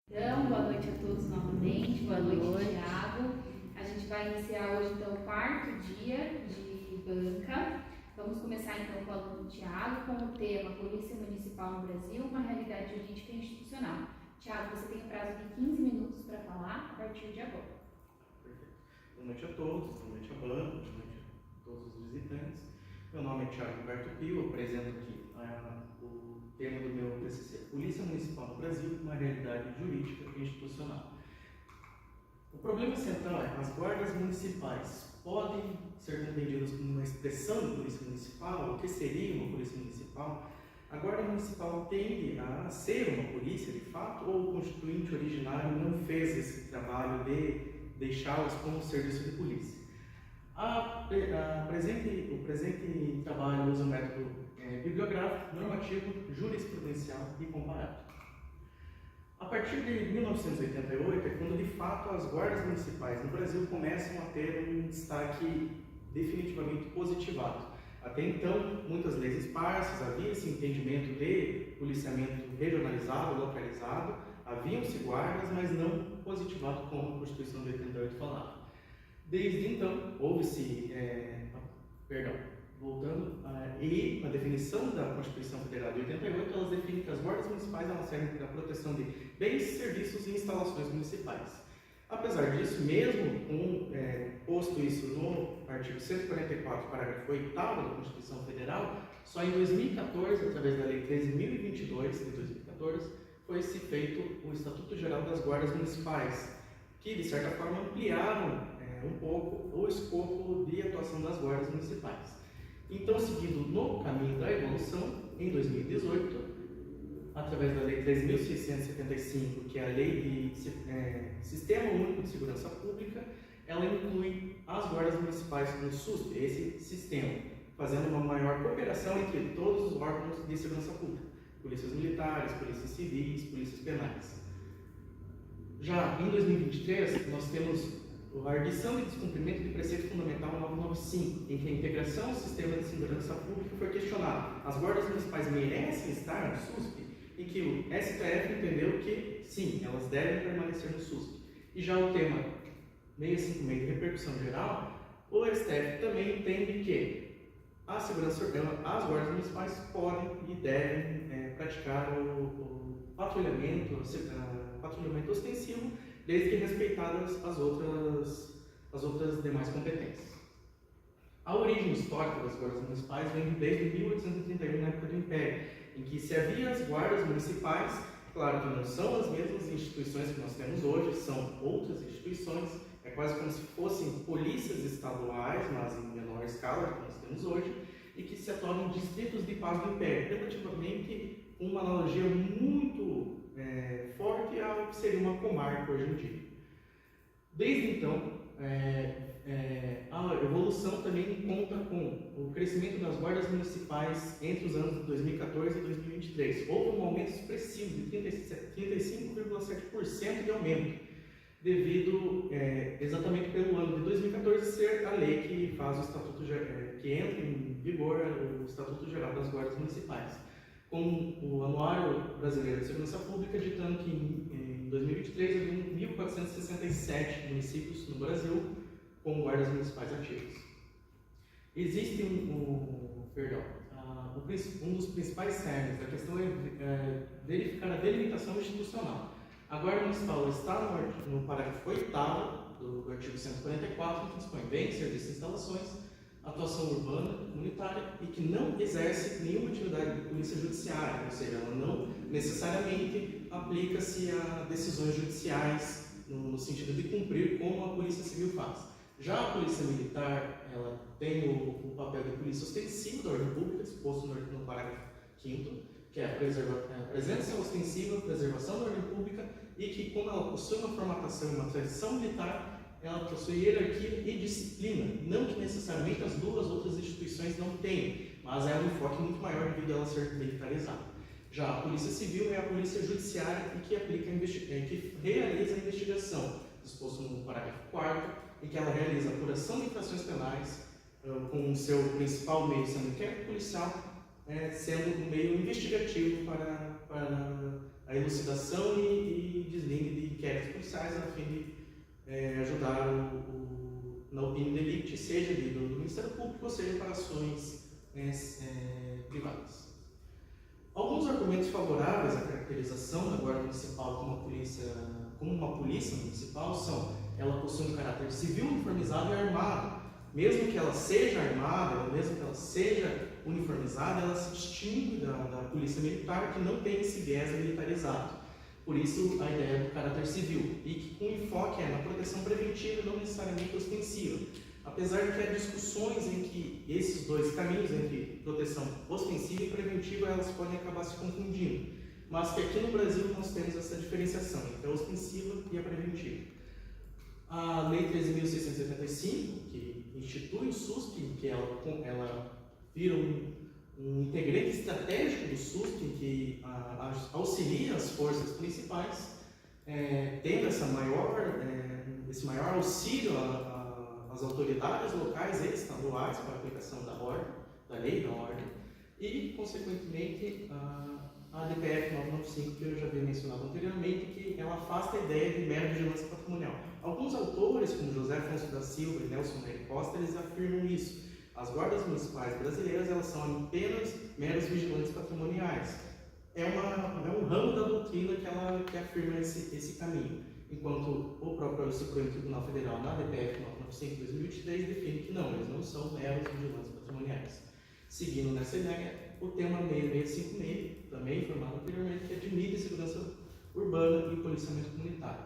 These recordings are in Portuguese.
Então, boa noite a todos novamente, boa noite, Thiago. A gente vai iniciar hoje então o quarto dia de banca. Vamos começar então com o aluno Thiago, com o tema Polícia Municipal no Brasil, uma realidade jurídica e institucional. Thiago, você tem um prazo de 15 minutos para falar a partir de agora. Perfeito. Boa noite a todos, boa noite à banca, boa noite a todos os visitantes. Meu nome é Thiago Roberto Pio, eu apresento aqui o tema do meu TCC, Polícia Municipal no Brasil, uma realidade jurídica e institucional. O problema central é que as guardas municipais podem ser compreendidas como uma expressão de polícia municipal. O que seria uma polícia municipal? A guarda municipal tende a ser uma polícia de fato, ou o constituinte originário não fez esse trabalho de deixá-las como serviço de polícia? O presente trabalho usa o método bibliográfico, normativo, jurisprudencial e comparado. A partir de 1988 é quando de fato as guardas municipais no Brasil começam a ter um destaque definitivamente positivado. Até então, muitas leis esparsas, havia esse entendimento de policiamento regionalizado, localizado, haviam-se guardas, mas não positivado como a Constituição de 88 falava. Desde então, houve-se, e na definição da Constituição Federal de 88, elas definem que as guardas municipais elas servem para a proteção de bens, serviços e instalações municipais. Apesar disso, mesmo posto isso no artigo 144, parágrafo 8º da Constituição Federal, só em 2014, através da Lei 13.022 de 2014, foi-se feito o Estatuto Geral das Guardas Municipais, que de certa forma ampliaram um pouco o escopo de atuação das guardas municipais. Então, seguindo no caminho da evolução, em 2018, através da Lei 3.675, que é a Lei de Sistema Único de Segurança Pública, ela inclui as guardas municipais no SUSP, esse sistema, fazendo uma maior cooperação entre todos os órgãos de segurança pública, polícias militares, polícias civis, polícias penais. Já em 2023, nós temos a arguição de descumprimento de preceito fundamental 995, em que a integração do sistema de segurança pública foi questionada. As guardas municipais merecem estar no SUSP? E que o STF entendeu que sim, elas devem permanecer no SUSP. E já o tema 656 de repercussão geral, o STF também entende que as guardas municipais podem e devem praticar o patrulhamento ostensivo, desde que respeitadas as outras demais competências. A origem histórica das guardas municipais vem desde 1831, na época do Império, em que se havia as guardas municipais, claro que não são as mesmas instituições que nós temos hoje, são outras instituições, é quase como se fossem polícias estaduais, mas em menor escala do que nós temos hoje, e que se atuavam em distritos de paz do Império, relativamente uma analogia muito forte ao que seria uma comarca hoje em dia. Desde então, a evolução também conta com o crescimento das guardas municipais entre os anos de 2014 e 2023. Houve um aumento expressivo de 35,7% de aumento, devido exatamente pelo ano de 2014 ser a lei que faz o Estatuto que entra em vigor o Estatuto Geral das Guardas Municipais, com o Anuário Brasileiro de Segurança Pública ditando que em 2023 havia 1.467 municípios no Brasil com guardas municipais ativas. Existe um dos principais cernes da questão é verificar a delimitação institucional. A Guarda Municipal está no parágrafo 8º do artigo 144, que dispõe bens, serviços e instalações, atuação urbana, comunitária, e que não exerce nenhuma atividade de polícia judiciária, ou seja, ela não necessariamente aplica-se a decisões judiciais no sentido de cumprir como a polícia civil faz. Já a polícia militar, ela tem o papel de polícia ostensiva da ordem pública, exposto no parágrafo 5º, que é a presença ostensiva, preservação da ordem pública, e que, como ela possui uma formatação e uma tradição militar, ela possui hierarquia e disciplina, não que necessariamente as duas outras instituições não tenham, mas é um enfoque muito maior devido a ela ser militarizada. Já a Polícia Civil é a polícia judiciária e que realiza a investigação, disposto no parágrafo 4º, em que ela realiza a apuração de infrações penais, com o seu principal meio sendo o inquérito policial, sendo um meio investigativo para a elucidação e desvio ajudar na opinião de elite, seja do Ministério Público ou seja para ações privadas. Alguns argumentos favoráveis à caracterização da Guarda Municipal como uma polícia municipal são: ela possui um caráter civil, uniformizado e armado. Mesmo que ela seja armada, mesmo que ela seja uniformizada, ela se distingue da polícia militar, que não tem esse viés militarizado. Por isso, a ideia do caráter civil, e que com enfoque na proteção preventiva e não necessariamente ostensiva. Apesar de que há discussões em que esses dois caminhos, entre proteção ostensiva e preventiva, elas podem acabar se confundindo. Mas que aqui no Brasil nós temos essa diferenciação entre a ostensiva e a preventiva. A Lei 13.675, que institui o SUSP, que ela vira um integrante estratégico do SUSP, que auxilia as forças principais, tendo esse maior auxílio às autoridades locais e estaduais para a aplicação da lei, da ordem, e, consequentemente, a DPF 995, que eu já havia mencionado anteriormente, que ela afasta a ideia de mera vigilância patrimonial. Alguns autores, como José Afonso da Silva e Nelson Nery Costa, eles afirmam isso. As guardas municipais brasileiras, elas são apenas meros vigilantes patrimoniais. É um ramo da doutrina que afirma esse caminho, enquanto o próprio Supremo Tribunal Federal, na DPF 995 de 2023, define que não, eles não são meros vigilantes patrimoniais. Seguindo nessa ideia, o tema 6656, também informado anteriormente, que admite segurança urbana e policiamento comunitário.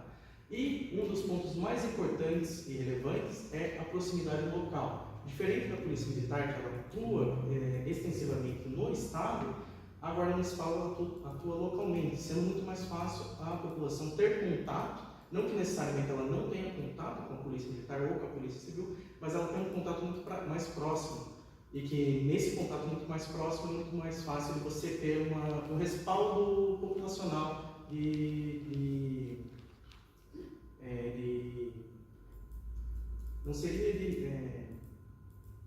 E um dos pontos mais importantes e relevantes é a proximidade local. Diferente da Polícia Militar, que ela atua extensivamente no Estado, a Guarda Municipal atua localmente, sendo muito mais fácil a população ter contato, não que necessariamente ela não tenha contato com a Polícia Militar ou com a Polícia Civil, mas ela tem um contato muito mais próximo. E que nesse contato muito mais próximo é muito mais fácil de você ter um respaldo populacional não seria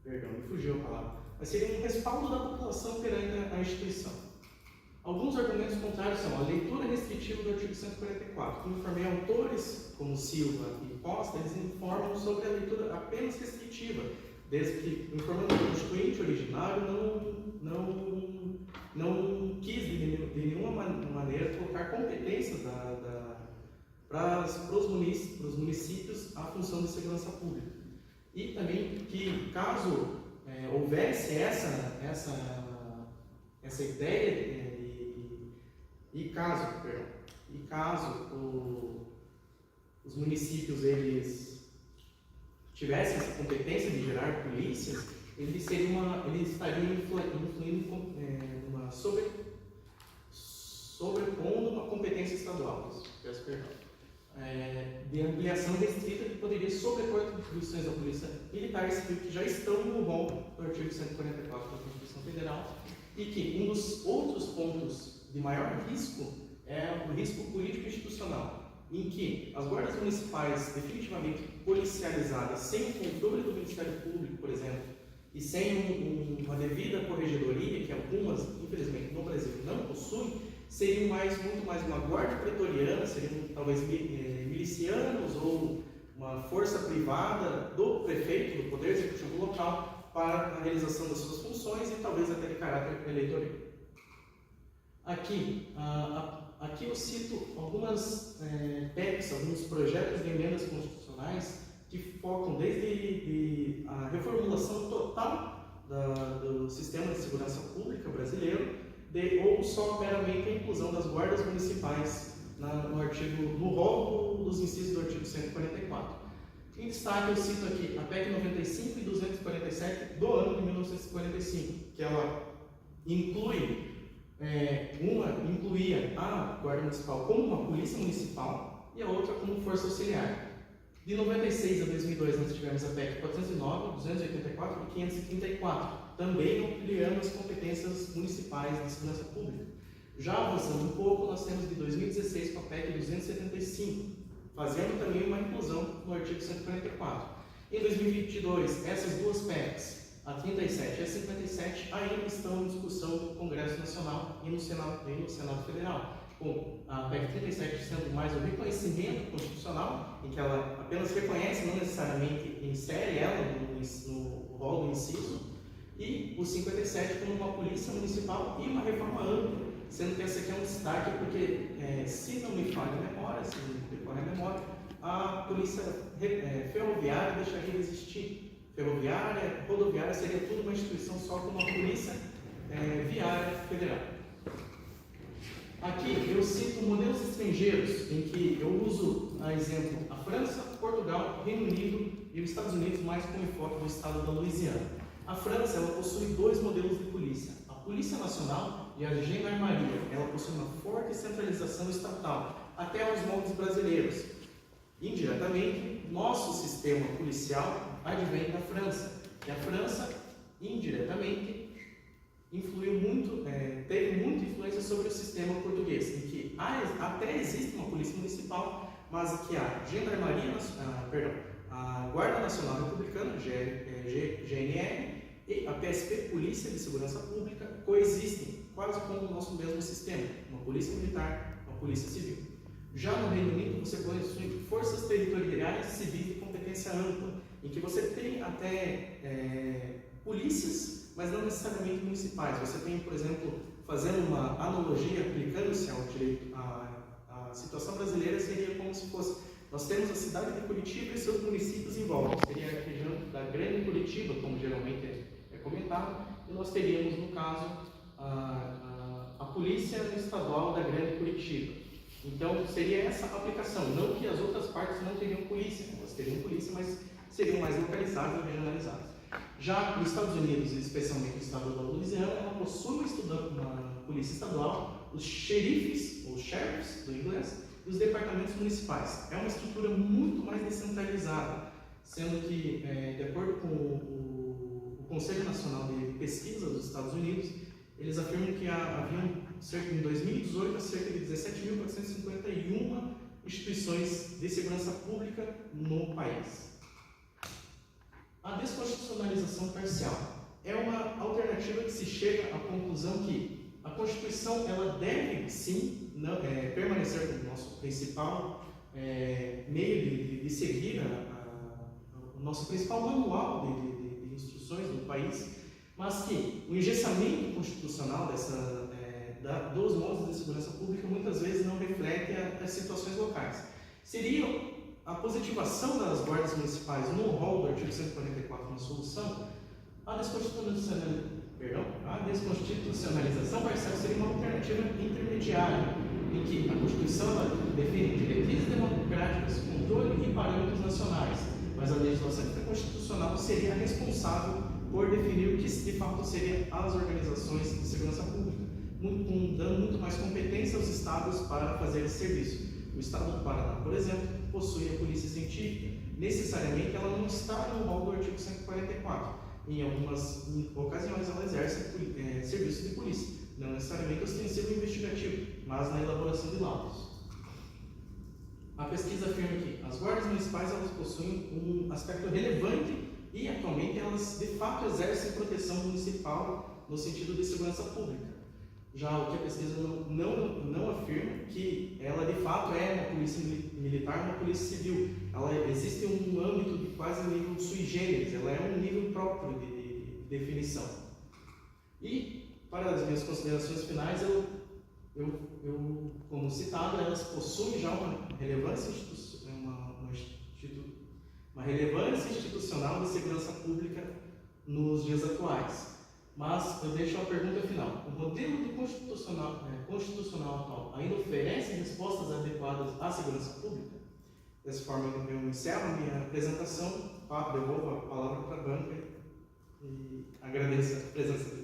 perdão, me fugiu a palavra, mas seria um respaldo da população perante a instituição. Alguns argumentos contrários são a leitura restritiva do artigo 144. Como informei, autores como Silva e Costa, eles informam sobre a leitura apenas restritiva, desde que o informante constituinte originário não quis de nenhuma maneira colocar competências para os municípios a função de segurança pública. E também que, caso houvesse essa ideia, caso os municípios eles tivessem essa competência de gerar polícias, eles estariam influindo sobrepondo uma competência estadual. Peço perdão. De ampliação restrita que poderia sobrepor atribuições da Polícia Militar e Civil que já estão no rol do artigo 144 da Constituição Federal, e que um dos outros pontos de maior risco é o risco político institucional, em que as guardas municipais definitivamente policializadas, sem o controle do Ministério Público, por exemplo, e sem uma devida corregedoria, que algumas, infelizmente, no Brasil não possuem, seriam muito mais uma guarda pretoriana, seriam talvez milicianos ou uma força privada do prefeito, do Poder Executivo local, para a realização das suas funções e talvez até de caráter eleitoral. Aqui eu cito algumas PECs, alguns projetos de emendas constitucionais que focam desde a reformulação total do sistema de segurança pública brasileiro, ou só meramente a inclusão das guardas municipais no rol dos incisos do artigo 144. Em destaque eu cito aqui a PEC 95 e 247 do ano de 1945, que ela incluía a Guarda Municipal como uma polícia municipal e a outra como força auxiliar. De 96 a 2002 nós tivemos a PEC 409, 284 e 534, também ampliando as competências municipais de segurança pública. Já avançando um pouco, nós temos de 2016 com a PEC 275, fazendo também uma inclusão no artigo 144. Em 2022, essas duas PECs, a 37 e a 57, ainda estão em discussão no Congresso Nacional e no Senado Federal, com a PEC 37 sendo mais o reconhecimento constitucional, em que ela apenas reconhece, não necessariamente insere ela no rol do inciso, e o 57 como uma polícia municipal e uma reforma ampla, sendo que essa aqui é um destaque porque, se não me falha a memória, se não me falha a memória, a polícia ferroviária deixaria de existir. Ferroviária, rodoviária seria tudo uma instituição só como a polícia viária federal. Aqui eu cito modelos estrangeiros em que eu uso a exemplo a França, Portugal, Reino Unido e os Estados Unidos, mais com enfoque do estado da Louisiana. A França ela possui 2 modelos de polícia, a Polícia Nacional e a Gendarmeria. Ela possui uma forte centralização estatal, até aos moldes brasileiros. Indiretamente, nosso sistema policial advém da França. E a França, indiretamente, influiu muito, teve muita influência sobre o sistema português, em que até existe uma polícia municipal, mas que a Gendarmeria, a Guarda Nacional Republicana, GNR, e a PSP, Polícia de Segurança Pública, coexistem quase como o nosso mesmo sistema, uma polícia militar, uma polícia civil. Já no Reino Unido, você possui forças territoriais civis de competência ampla, em que você tem até polícias, mas não necessariamente municipais. Você tem, por exemplo, fazendo uma analogia, aplicando-se ao direito, a situação brasileira seria como se fosse, nós temos a cidade de Curitiba e seus municípios em volta, seria a região da Grande Curitiba, como geralmente é comentado, e nós teríamos, no caso, a Polícia Estadual da Grande Curitiba. Então, seria essa a aplicação, não que as outras partes não teriam polícia, elas teriam polícia, mas seriam mais localizadas e regionalizadas. Já nos Estados Unidos, especialmente no estado da Louisiana, ela possui uma polícia estadual, os xerifes, ou sheriffs do inglês, e os departamentos municipais. É uma estrutura muito mais descentralizada, sendo que, de acordo com o Conselho Nacional de Pesquisa dos Estados Unidos, eles afirmam que haviam, em 2018, cerca de 17.451 instituições de segurança pública no país. A desconstitucionalização parcial é uma alternativa que se chega à conclusão que a Constituição ela deve, sim, permanecer como nosso principal meio de seguir o nosso principal manual de instruções do país, mas que o engessamento constitucional dos modos de segurança pública muitas vezes não reflete as situações locais. Seria a positivação das guardas municipais no rol do artigo 144 na solução, a desconstitucionalização parcial seria uma alternativa intermediária, em que a Constituição define diretrizes democráticas, controle e parâmetros nacionais, mas a legislação constitucional seria responsável por definir o que de fato seriam as organizações de segurança pública, dando muito mais competência aos estados para fazer esse serviço. O estado do Paraná, por exemplo, possui a polícia científica. Necessariamente ela não está no rol do artigo 144. Em algumas ocasiões ela exerce serviço de polícia, não necessariamente ostensivo investigativo, mas na elaboração de laudos. A pesquisa afirma que as guardas municipais elas possuem um aspecto relevante e atualmente elas de fato exercem proteção municipal no sentido de segurança pública. Já o que a pesquisa não afirma que ela de fato é uma polícia militar, uma polícia civil. Existe um âmbito de quase nível sui generis, ela é um nível próprio de definição. E para as minhas considerações finais, como citado, elas possuem já uma relevância institucional de segurança pública nos dias atuais. Mas eu deixo a pergunta final. O modelo de constitucional atual ainda oferece respostas adequadas à segurança pública? Dessa forma, eu encerro a minha apresentação, devolvo a palavra para a banca e agradeço a presença de